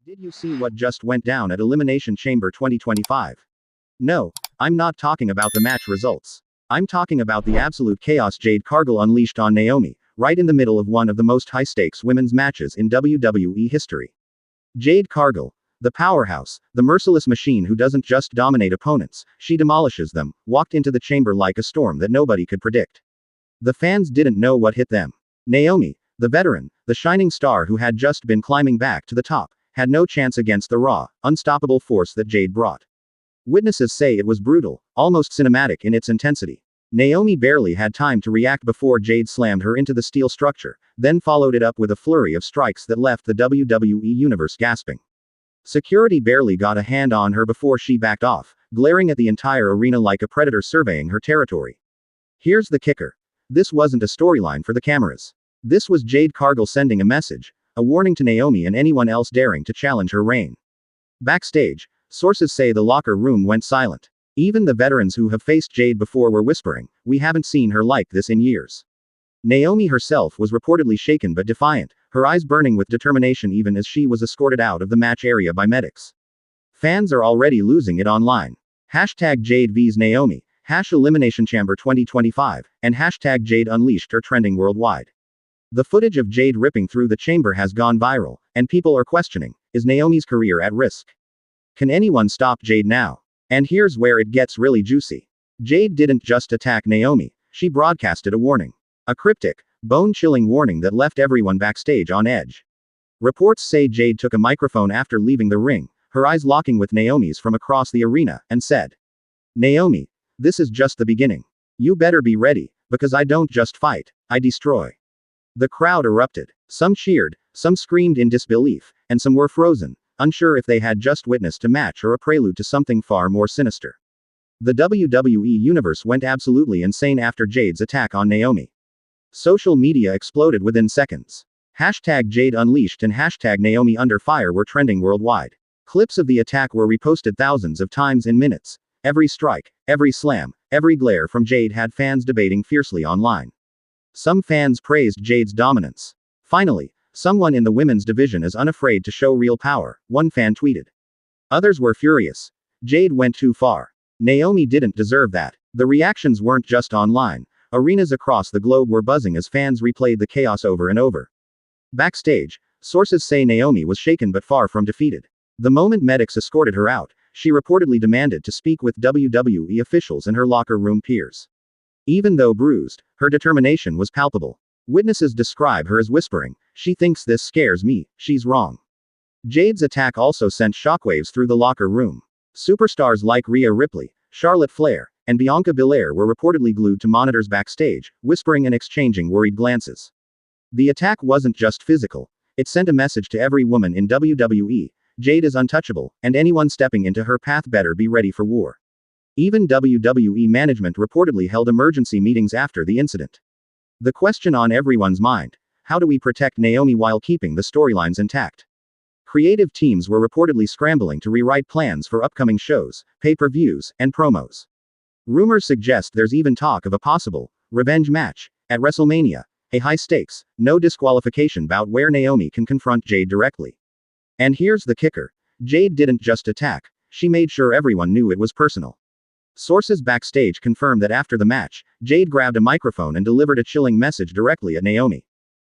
Did you see what just went down at Elimination Chamber 2025? No, I'm not talking about the match results. I'm talking about the absolute chaos Jade Cargill unleashed on Naomi, right in the middle of one of the most high-stakes women's matches in WWE history. Jade Cargill, the powerhouse, the merciless machine who doesn't just dominate opponents, she demolishes them, walked into the chamber like a storm that nobody could predict. The fans didn't know what hit them. Naomi, the veteran, the shining star who had just been climbing back to the top, had no chance against the raw, unstoppable force that Jade brought. Witnesses say it was brutal, almost cinematic in its intensity. Naomi barely had time to react before Jade slammed her into the steel structure, then followed it up with a flurry of strikes that left the WWE Universe gasping. Security barely got a hand on her before she backed off, glaring at the entire arena like a predator surveying her territory. Here's the kicker. This wasn't a storyline for the cameras. This was Jade Cargill sending a message, a warning to Naomi and anyone else daring to challenge her reign. Backstage, sources say the locker room went silent. Even the veterans who have faced Jade before were whispering, "We haven't seen her like this in years." Naomi herself was reportedly shaken but defiant, her eyes burning with determination even as she was escorted out of the match area by medics. Fans are already losing it online. Hashtag Jade vs Naomi, #Elimination Chamber 2025, and hashtag Jade Unleashed are trending worldwide. The footage of Jade ripping through the chamber has gone viral, and people are questioning, is Naomi's career at risk? Can anyone stop Jade now? And here's where it gets really juicy. Jade didn't just attack Naomi, she broadcasted a warning. A cryptic, bone-chilling warning that left everyone backstage on edge. Reports say Jade took a microphone after leaving the ring, her eyes locking with Naomi's from across the arena, and said, "Naomi, this is just the beginning. You better be ready, because I don't just fight, I destroy." The crowd erupted. Some cheered, some screamed in disbelief, and some were frozen, unsure if they had just witnessed a match or a prelude to something far more sinister. The WWE Universe went absolutely insane after Jade's attack on Naomi. Social media exploded within seconds. Hashtag Jade Unleashed and hashtag Naomi Under Fire were trending worldwide. Clips of the attack were reposted thousands of times in minutes. Every strike, every slam, every glare from Jade had fans debating fiercely online. Some fans praised Jade's dominance. "Finally, someone in the women's division is unafraid to show real power," one fan tweeted. Others were furious. Jade went too far. Naomi didn't deserve that. The reactions weren't just online. Arenas across the globe were buzzing as fans replayed the chaos over and over. Backstage, sources say Naomi was shaken but far from defeated. The moment medics escorted her out, she reportedly demanded to speak with WWE officials and her locker room peers. Even though bruised, her determination was palpable. Witnesses describe her as whispering, "She thinks this scares me, she's wrong." Jade's attack also sent shockwaves through the locker room. Superstars like Rhea Ripley, Charlotte Flair, and Bianca Belair were reportedly glued to monitors backstage, whispering and exchanging worried glances. The attack wasn't just physical, it sent a message to every woman in WWE, Jade is untouchable, and anyone stepping into her path better be ready for war. Even WWE management reportedly held emergency meetings after the incident. The question on everyone's mind, how do we protect Naomi while keeping the storylines intact? Creative teams were reportedly scrambling to rewrite plans for upcoming shows, pay-per-views, and promos. Rumors suggest there's even talk of a possible revenge match at WrestleMania, a high-stakes, no disqualification bout where Naomi can confront Jade directly. And here's the kicker. Jade didn't just attack, she made sure everyone knew it was personal. Sources backstage confirm that after the match, Jade grabbed a microphone and delivered a chilling message directly at Naomi.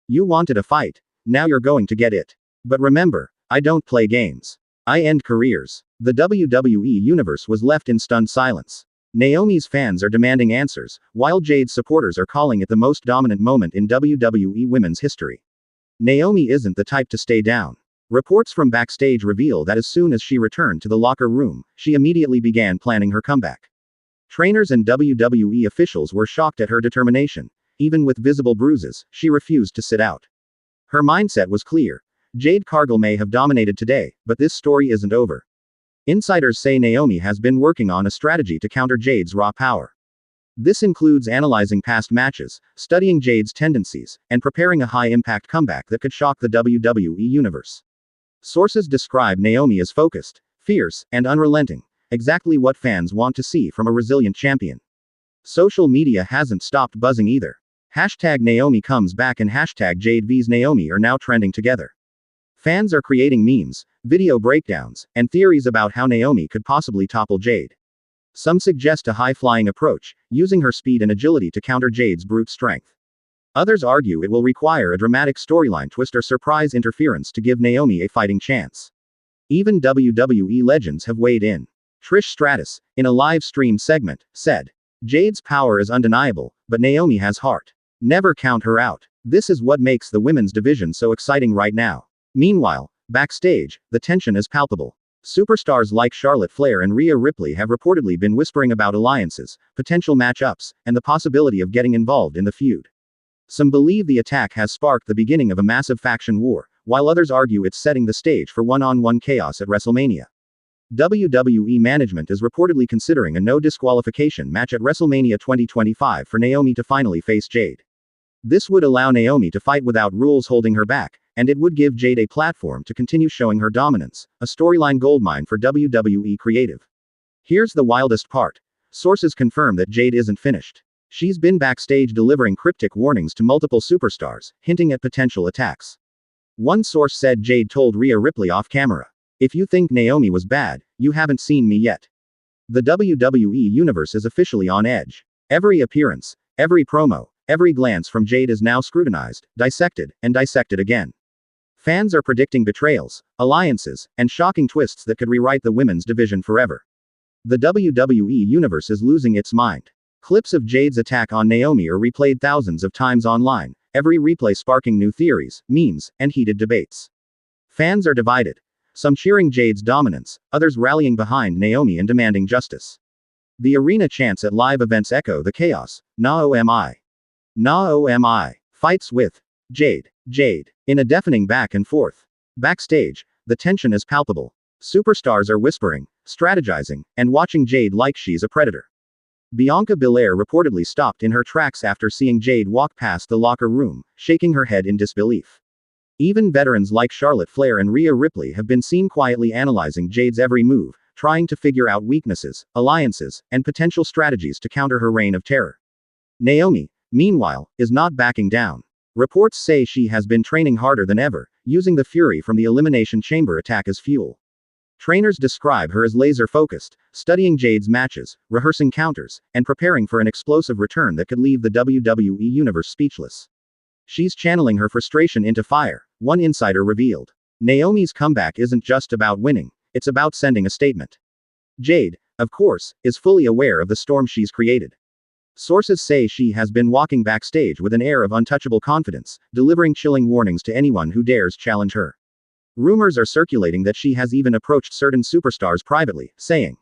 "You wanted a fight. Now you're going to get it. But remember, I don't play games. I end careers." The WWE Universe was left in stunned silence. Naomi's fans are demanding answers, while Jade's supporters are calling it the most dominant moment in WWE women's history. Naomi isn't the type to stay down. Reports from backstage reveal that as soon as she returned to the locker room, she immediately began planning her comeback. Trainers and WWE officials were shocked at her determination. Even with visible bruises, she refused to sit out. Her mindset was clear. Jade Cargill may have dominated today, but this story isn't over. Insiders say Naomi has been working on a strategy to counter Jade's raw power. This includes analyzing past matches, studying Jade's tendencies, and preparing a high-impact comeback that could shock the WWE Universe. Sources describe Naomi as focused, fierce, and unrelenting, exactly what fans want to see from a resilient champion. Social media hasn't stopped buzzing either. Hashtag Naomi comes back and hashtag Jade vs Naomi are now trending together. Fans are creating memes, video breakdowns, and theories about how Naomi could possibly topple Jade. Some suggest a high-flying approach, using her speed and agility to counter Jade's brute strength. Others argue it will require a dramatic storyline twist or surprise interference to give Naomi a fighting chance. Even WWE legends have weighed in. Trish Stratus, in a live stream segment, said, "Jade's power is undeniable, but Naomi has heart. Never count her out. This is what makes the women's division so exciting right now." Meanwhile, backstage, the tension is palpable. Superstars like Charlotte Flair and Rhea Ripley have reportedly been whispering about alliances, potential matchups, and the possibility of getting involved in the feud. Some believe the attack has sparked the beginning of a massive faction war, while others argue it's setting the stage for one-on-one chaos at WrestleMania. WWE management is reportedly considering a no disqualification match at WrestleMania 2025 for Naomi to finally face Jade. This would allow Naomi to fight without rules holding her back, and it would give Jade a platform to continue showing her dominance, a storyline goldmine for WWE creative. Here's the wildest part. Sources confirm that Jade isn't finished. She's been backstage delivering cryptic warnings to multiple superstars, hinting at potential attacks. One source said Jade told Rhea Ripley off camera, "If you think Naomi was bad, you haven't seen me yet." The WWE universe is officially on edge. Every appearance, every promo, every glance from Jade is now scrutinized, dissected, and dissected again. Fans are predicting betrayals, alliances, and shocking twists that could rewrite the women's division forever. The WWE universe is losing its mind. Clips of Jade's attack on Naomi are replayed thousands of times online, every replay sparking new theories, memes, and heated debates. Fans are divided. Some cheering Jade's dominance, others rallying behind Naomi and demanding justice. The arena chants at live events echo the chaos. "Naomi. Naomi. Fights with Jade. Jade." In a deafening back and forth. Backstage, the tension is palpable. Superstars are whispering, strategizing, and watching Jade like she's a predator. Bianca Belair reportedly stopped in her tracks after seeing Jade walk past the locker room, shaking her head in disbelief. Even veterans like Charlotte Flair and Rhea Ripley have been seen quietly analyzing Jade's every move, trying to figure out weaknesses, alliances, and potential strategies to counter her reign of terror. Naomi, meanwhile, is not backing down. Reports say she has been training harder than ever, using the fury from the Elimination Chamber attack as fuel. Trainers describe her as laser-focused, studying Jade's matches, rehearsing counters, and preparing for an explosive return that could leave the WWE universe speechless. She's channeling her frustration into fire, one insider revealed. Naomi's comeback isn't just about winning, it's about sending a statement. Jade, of course, is fully aware of the storm she's created. Sources say she has been walking backstage with an air of untouchable confidence, delivering chilling warnings to anyone who dares challenge her. Rumors are circulating that she has even approached certain superstars privately, saying,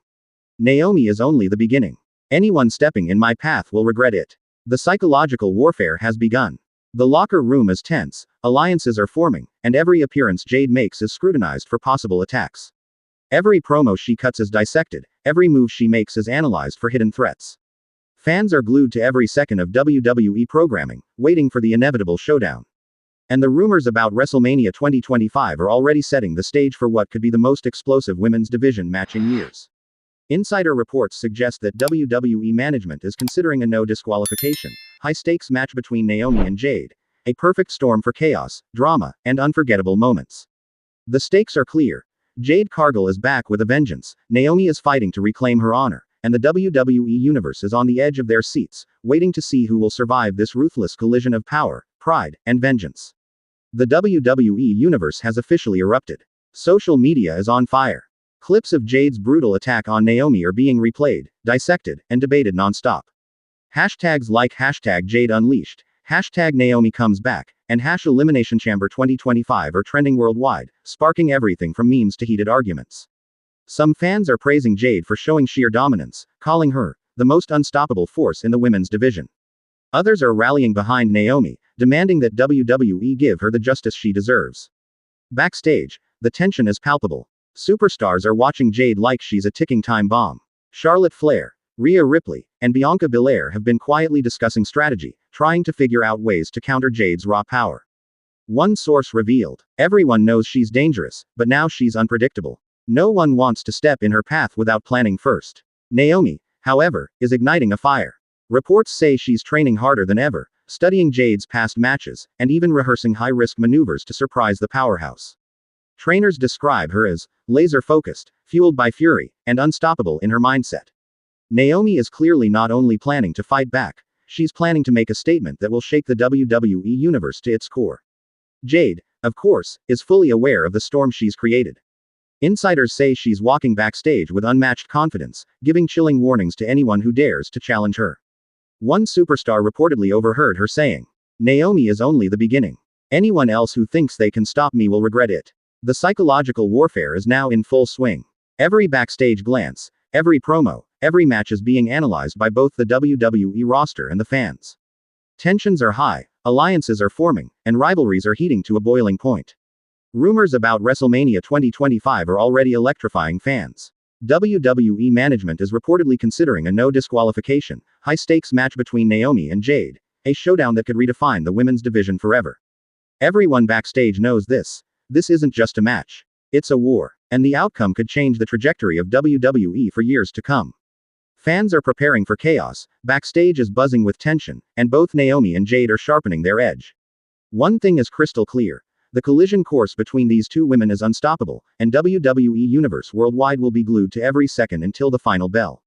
"Naomi is only the beginning. Anyone stepping in my path will regret it." The psychological warfare has begun. The locker room is tense, alliances are forming, and every appearance Jade makes is scrutinized for possible attacks. Every promo she cuts is dissected, every move she makes is analyzed for hidden threats. Fans are glued to every second of WWE programming, waiting for the inevitable showdown. And the rumors about WrestleMania 2025 are already setting the stage for what could be the most explosive women's division match in years. Insider reports suggest that WWE management is considering a no disqualification, high-stakes match between Naomi and Jade, a perfect storm for chaos, drama, and unforgettable moments. The stakes are clear. Jade Cargill is back with a vengeance, Naomi is fighting to reclaim her honor, and the WWE universe is on the edge of their seats, waiting to see who will survive this ruthless collision of power, pride, and vengeance. The WWE universe has officially erupted. Social media is on fire. Clips of Jade's brutal attack on Naomi are being replayed, dissected, and debated non-stop. Hashtags like #JadeUnleashed, #NaomiComesBack, and #Elimination Chamber 2025 are trending worldwide, sparking everything from memes to heated arguments. Some fans are praising Jade for showing sheer dominance, calling her the most unstoppable force in the women's division. Others are rallying behind Naomi, demanding that WWE give her the justice she deserves. Backstage, the tension is palpable. Superstars are watching Jade like she's a ticking time bomb. Charlotte Flair, Rhea Ripley, and Bianca Belair have been quietly discussing strategy, trying to figure out ways to counter Jade's raw power. One source revealed, "Everyone knows she's dangerous, but now she's unpredictable. No one wants to step in her path without planning first." Naomi, however, is igniting a fire. Reports say she's training harder than ever, studying Jade's past matches, and even rehearsing high-risk maneuvers to surprise the powerhouse. Trainers describe her as laser-focused, fueled by fury, and unstoppable in her mindset. Naomi is clearly not only planning to fight back, she's planning to make a statement that will shake the WWE universe to its core. Jade, of course, is fully aware of the storm she's created. Insiders say she's walking backstage with unmatched confidence, giving chilling warnings to anyone who dares to challenge her. One superstar reportedly overheard her saying, "Naomi is only the beginning. Anyone else who thinks they can stop me will regret it." The psychological warfare is now in full swing. Every backstage glance, every promo, every match is being analyzed by both the WWE roster and the fans. Tensions are high, alliances are forming, and rivalries are heating to a boiling point. Rumors about WrestleMania 2025 are already electrifying fans. WWE management is reportedly considering a no disqualification, high-stakes match between Naomi and Jade, a showdown that could redefine the women's division forever. Everyone backstage knows this. This isn't just a match. It's a war, and the outcome could change the trajectory of WWE for years to come. Fans are preparing for chaos, backstage is buzzing with tension, and both Naomi and Jade are sharpening their edge. One thing is crystal clear. The collision course between these two women is unstoppable, and WWE Universe worldwide will be glued to every second until the final bell.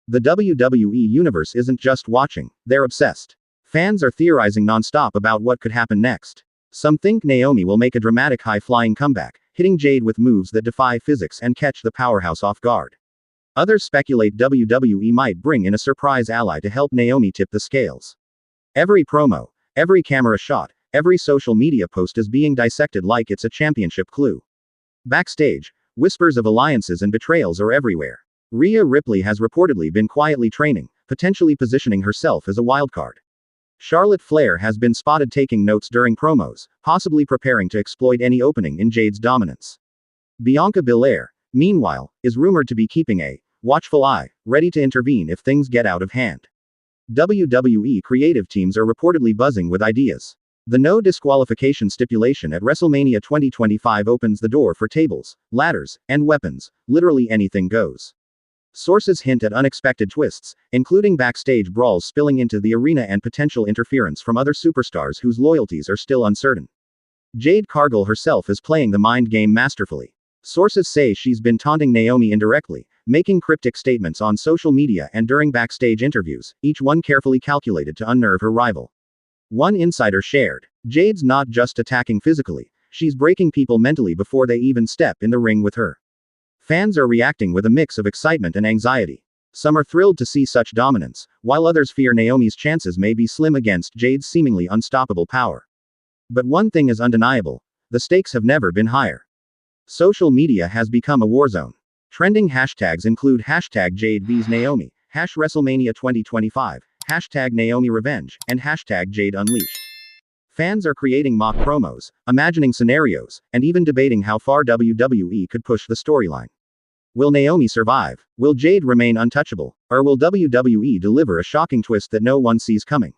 The WWE Universe isn't just watching, they're obsessed. Fans are theorizing nonstop about what could happen next. Some think Naomi will make a dramatic high-flying comeback, hitting Jade with moves that defy physics and catch the powerhouse off guard. Others speculate WWE might bring in a surprise ally to help Naomi tip the scales. Every promo, every camera shot, every social media post is being dissected like it's a championship clue. Backstage, whispers of alliances and betrayals are everywhere. Rhea Ripley has reportedly been quietly training, potentially positioning herself as a wildcard. Charlotte Flair has been spotted taking notes during promos, possibly preparing to exploit any opening in Jade's dominance. Bianca Belair, meanwhile, is rumored to be keeping a watchful eye, ready to intervene if things get out of hand. WWE creative teams are reportedly buzzing with ideas. The no disqualification stipulation at WrestleMania 2025 opens the door for tables, ladders, and weapons. Literally anything goes. Sources hint at unexpected twists, including backstage brawls spilling into the arena and potential interference from other superstars whose loyalties are still uncertain. Jade Cargill herself is playing the mind game masterfully. Sources say she's been taunting Naomi indirectly, making cryptic statements on social media and during backstage interviews, each one carefully calculated to unnerve her rival. One insider shared, "Jade's not just attacking physically, she's breaking people mentally before they even step in the ring with her." Fans are reacting with a mix of excitement and anxiety. Some are thrilled to see such dominance, while others fear Naomi's chances may be slim against Jade's seemingly unstoppable power. But one thing is undeniable: the stakes have never been higher. Social media has become a war zone. Trending hashtags include hashtag Jade vs Naomi, #WrestleMania 2025, hashtag Naomi Revenge, and hashtag Jade Unleashed. Fans are creating mock promos, imagining scenarios, and even debating how far WWE could push the storyline. Will Naomi survive? Will Jade remain untouchable? Or will WWE deliver a shocking twist that no one sees coming?